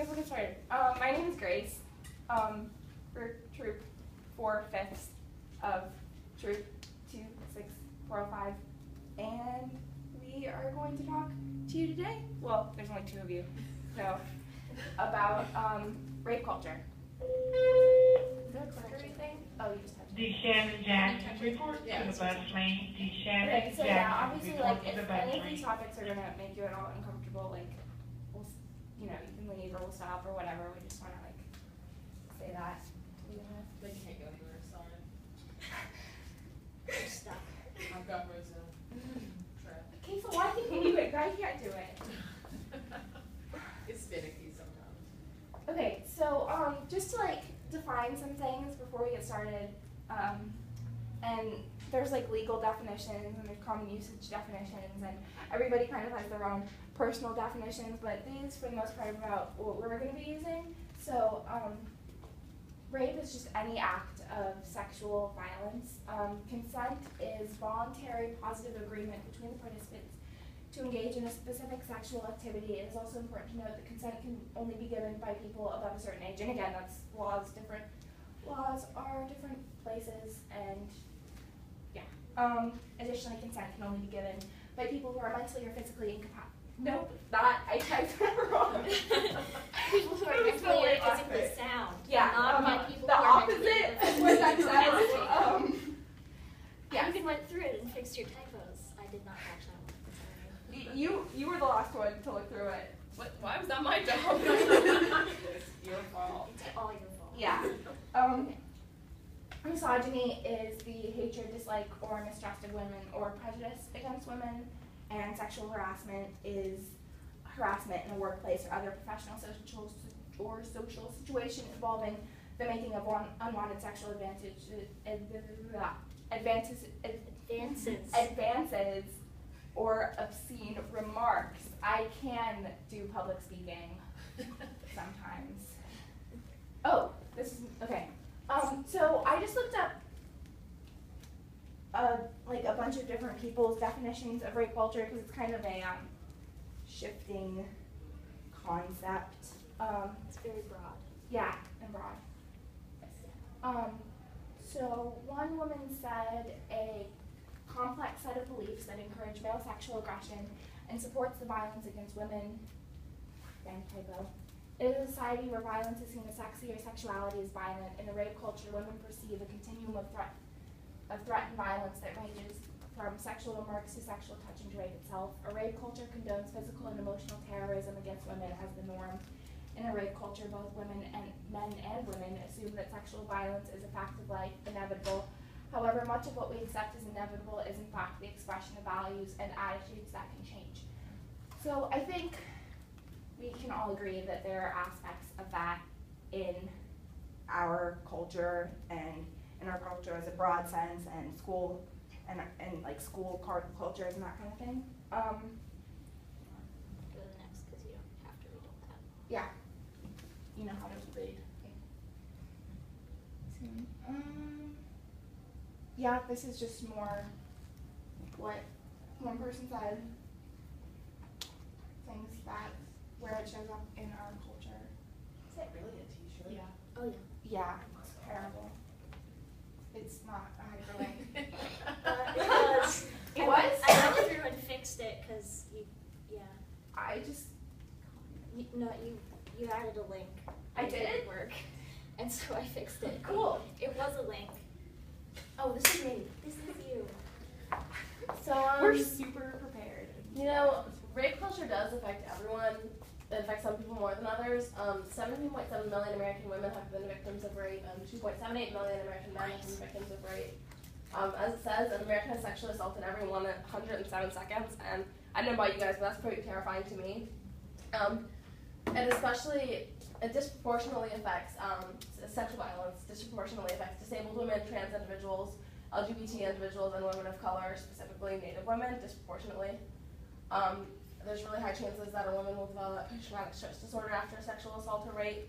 guess we'll get started. My name is Grace. We're Troop 4/5 of Troop 26405, and we are going to talk to you today. Well, there's only 2 of you, so about rape culture. Is there a clicker or anything? Oh, you just touched it. DeShannon Jackson, report to the bus lane. Okay, DeShannon so yeah, Jackson, obviously, report like, to the if bus any of these lane. topics are gonna make you at all uncomfortable, like, we'll, you know, you can leave or we'll stop or whatever. We just wanna like say that to begin with. They can't go anywhere, sorry. You're stuck. I've got Rosa trapped. Okay, so why can you do it? I can't do it. It's finicky sometimes. Okay, so just to like define some things before we get started, and there's like legal definitions and there's common usage definitions, and everybody kind of has their own personal definitions, but these for the most part are about what we're going to be using. So rape is just any act of sexual violence. Consent is voluntary positive agreement between the participants to engage in a specific sexual activity. It is also important to note that consent can only be given by people above a certain age. And again, that's laws are different places, and yeah. Additionally, consent can only be given by people who are mentally or physically incapacitated. Nope, I typed that wrong. People who are mentally or physically sound. Yeah, Not by people the who are opposite mentally is what that says. Yeah. Yes. You went through it and fixed your typos. I did not catch that one. Sorry. You were the last one to look through it. What? Why was that my job? It's your fault. It's all your fault. Yeah. Misogyny is the hatred, dislike, or mistrust of women or prejudice against women, and sexual harassment is harassment in a workplace or other professional, social situation involving the making of unwanted sexual advances or obscene remarks. I can do public speaking sometimes. Oh, this is okay. So I just looked up like a bunch of different people's definitions of rape culture because it's kind of a shifting concept. It's very broad. Yeah, and broad. So one woman said a complex set of beliefs that encourage male sexual aggression and supports the violence against women. Again, typo. It is a society where violence is seen as sexy or sexuality is violent. In a rape culture, women perceive a continuum of threat and violence that ranges from sexual remarks to sexual touching to rape itself. A rape culture condones physical and emotional terrorism against women as the norm. In a rape culture, both men and women assume that sexual violence is a fact of life, inevitable. However, much of what we accept as inevitable is in fact the expression of values and attitudes that can change. So I think we can all agree that there are aspects of that in our culture and in our culture as a broad sense, and school and like school cultures and that kind of thing. Go to the next because you don't have to read all that. Yeah, you know how to read. Okay. Yeah, this is just more what one person said. Things that where it shows up in our culture. Is that really a t-shirt? Yeah. Oh yeah. Yeah, it's terrible. It's not a hyperlink. It was. It was? I went through and fixed it because yeah. I just. You added a link. I It did? didn't work, and so I fixed it. Cool. It was a link. Oh, this is me. This is you. So, We're super prepared. you know, rape culture does affect everyone. It affects some people more than others. 17.7 million American women have been victims of rape, and 2.78 million American men have been victims of rape. As it says, an American has sexually assaulted every 107 seconds, and I don't know about you guys, but that's pretty terrifying to me. It disproportionately affects sexual violence, disproportionately affects disabled women, trans individuals, LGBT individuals, and women of color, specifically Native women, disproportionately. There's really high chances that a woman will develop traumatic stress disorder after a sexual assault or rape.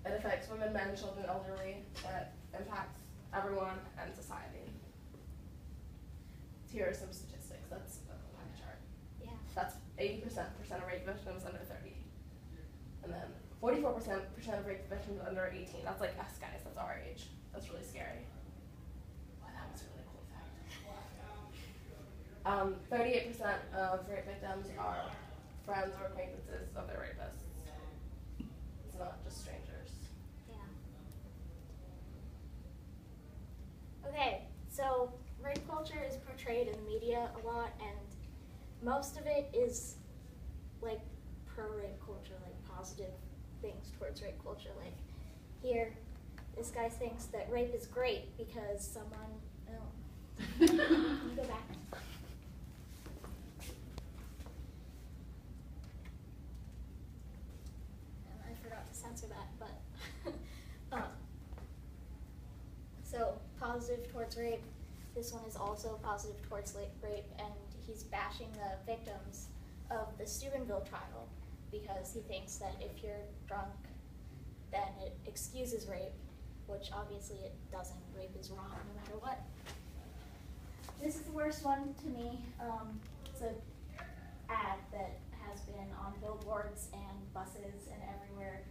It affects women, men, children, elderly. It impacts everyone and society. Here are some statistics. That's a pie chart. Yeah. That's 80% of rape victims under 30. 44% of rape victims under 18. That's like us guys, that's our age. That's really scary. Wow, that was a really cool fact. 38% of rape victims are friends or acquaintances of their rapists. It's not just strangers. Yeah. Okay, so rape culture is portrayed in the media a lot, and most of it is like pro-rape culture, like positive things towards rape culture. Like here, this guy thinks that rape is great because someone, you go back. And I forgot to censor that, but so positive towards rape. This one is also positive towards rape, and he's bashing the victims of the Steubenville trial because he thinks that if you're drunk, then it excuses rape, which obviously it doesn't. Rape is wrong no matter what. This is the worst one to me. It's an ad that has been on billboards and buses and everywhere,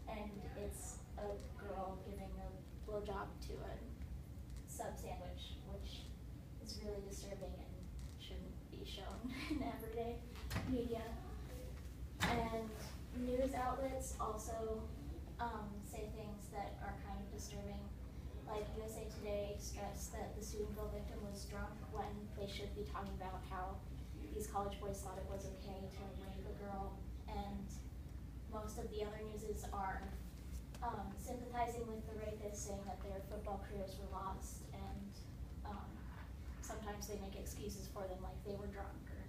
and it's a girl giving a blowjob to a sub sandwich, which is really disturbing and shouldn't be shown in everyday media. And news outlets also say things that are kind of disturbing. Like USA Today stressed that the Steubenville victim was drunk when they should be talking about how these college boys thought it was okay to rape a girl. And most of the other newses are sympathizing with the rapists, saying that their football careers were lost, and sometimes they make excuses for them, like they were drunk or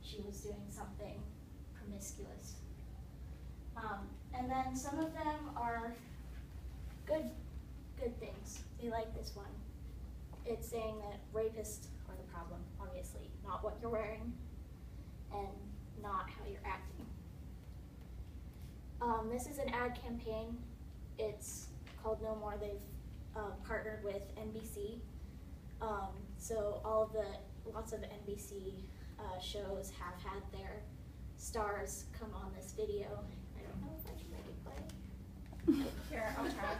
she was doing something promiscuous. And then some of them are good things. They like this one. It's saying that rapists are the problem, obviously, not what you're wearing and not how you're acting. This is an ad campaign. It's called No More. They've partnered with NBC. So lots of NBC shows have had their stars come on this video. I don't know if I can make it play. Here, I'll try.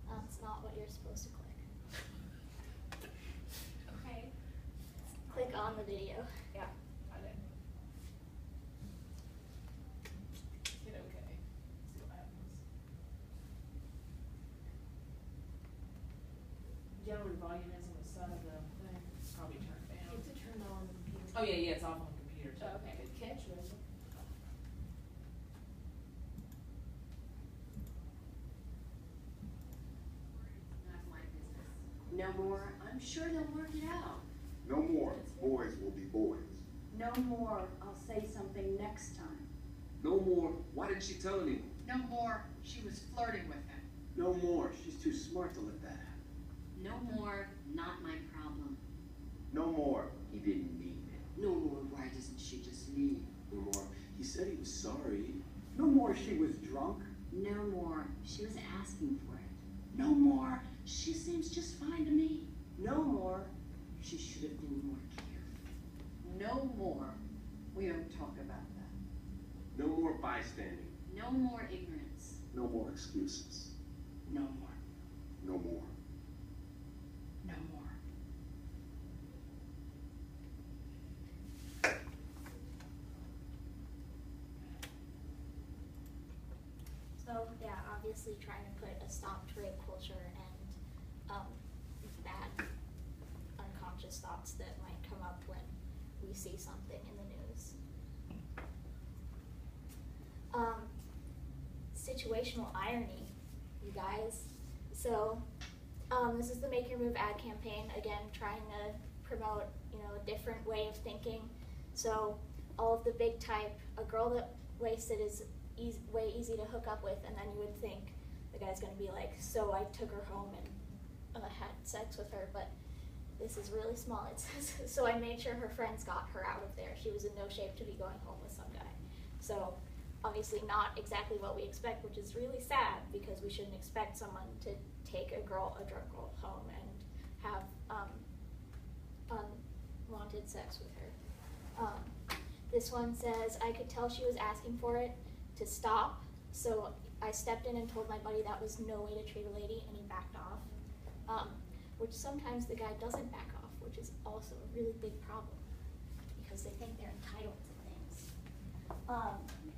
That's not what you're supposed to click. Okay. Click on the video. Yeah, got it. Hit okay. See what happens. Do you know where the volume is on the side of the thing? Probably turned down. It's turned on the computer. Oh, yeah, it's off on the computer too. Oh, okay, good catch, Rosa. Not my business. No more. I'm sure they'll work it out. No more. Boys will be boys. No more. I'll say something next time. No more. Why didn't she tell anyone? No more, she was flirting with him. No more. She's too smart to let that happen. No more. Not my problem. No more. He didn't mean it. No more. Why doesn't she just leave? No more. He said he was sorry. No more she was drunk. No more. She was asking for it. No more. She seems just fine to me. No more. She should have been more careful. No more, we don't talk about that. No more bystanding. No more ignorance. No more excuses. No more. No more. No more. So yeah, obviously trying to put a stop to rape culture and bad unconscious thoughts that might come up when we see something in the news. Situational irony, you guys. So this is the Make Your Move ad campaign, again trying to promote, a different way of thinking. So all of the big type, a girl that wasted is way easy to hook up with, and then you would think the guy's gonna be like, so I took her home and had sex with her, but this is really small. It says, so I made sure her friends got her out of there. She was in no shape to be going home with some guy. So obviously not exactly what we expect, which is really sad because we shouldn't expect someone to take a drunk girl home and have unwanted sex with her. This one says, I could tell she was asking for it to stop, so I stepped in and told my buddy that was no way to treat a lady, and he backed off. Which sometimes the guy doesn't back off, which is also a really big problem, because they think they're entitled to things.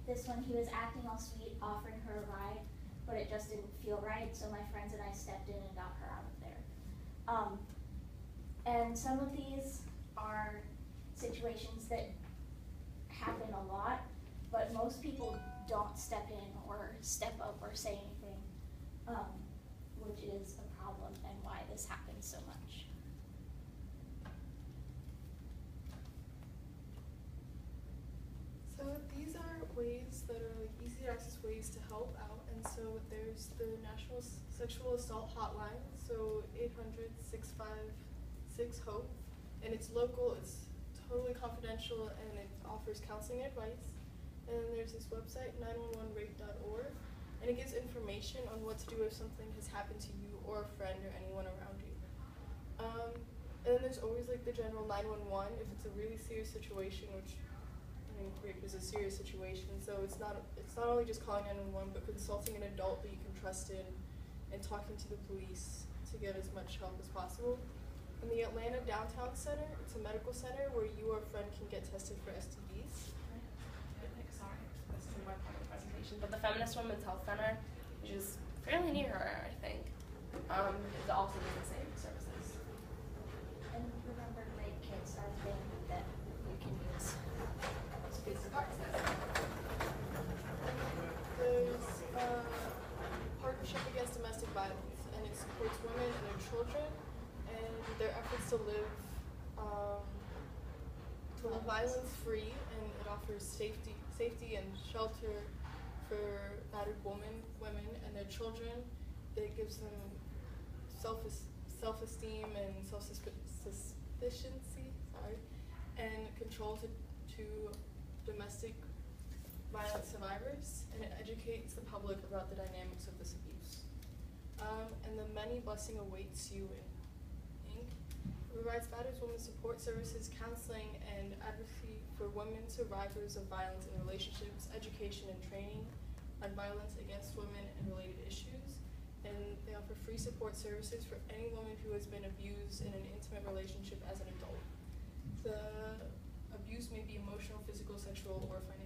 This one, he was acting all sweet, offering her a ride, but it just didn't feel right, so my friends and I stepped in and got her out of there. And some of these are situations that happen a lot, but most people don't step in or step up or say anything, which is a problem and why this happens so much. So these are ways that are like easy to access ways to help out, and so there's the National Sexual Assault Hotline, so 800-656-HOPE, and it's local, it's totally confidential, and it offers counseling advice. And then there's this website, 911rape.org, and it gives information on what to do if something has happened to you or a friend or anyone around you. And then there's always like the general 911 if it's a really serious situation, which rape is a serious situation, so it's not only just calling 911, but consulting an adult that you can trust in and talking to the police to get as much help as possible. In the Atlanta Downtown Center, it's a medical center where you or a friend can get tested for STDs. Sorry, this isn't my part of the presentation, but the Feminist Women's Health Center, which is fairly near her, I think, is also doing the same services. And remember, rape kits are a thing that you can use. There's Partnership Against Domestic Violence, and it supports women and their children and their efforts to live violence-free, and it offers safety and shelter for battered women and their children. It gives them self-esteem and self-sufficiency, and control to domestic violence survivors, and it educates the public about the dynamics of this abuse. And the Many Blessing Awaits You Inc. provides battered women support services, counseling, and advocacy for women survivors of violence in relationships, education and training on violence against women and related issues. And they offer free support services for any woman who has been abused in an intimate relationship as an adult. The abuse may be emotional, physical, sexual, or financial.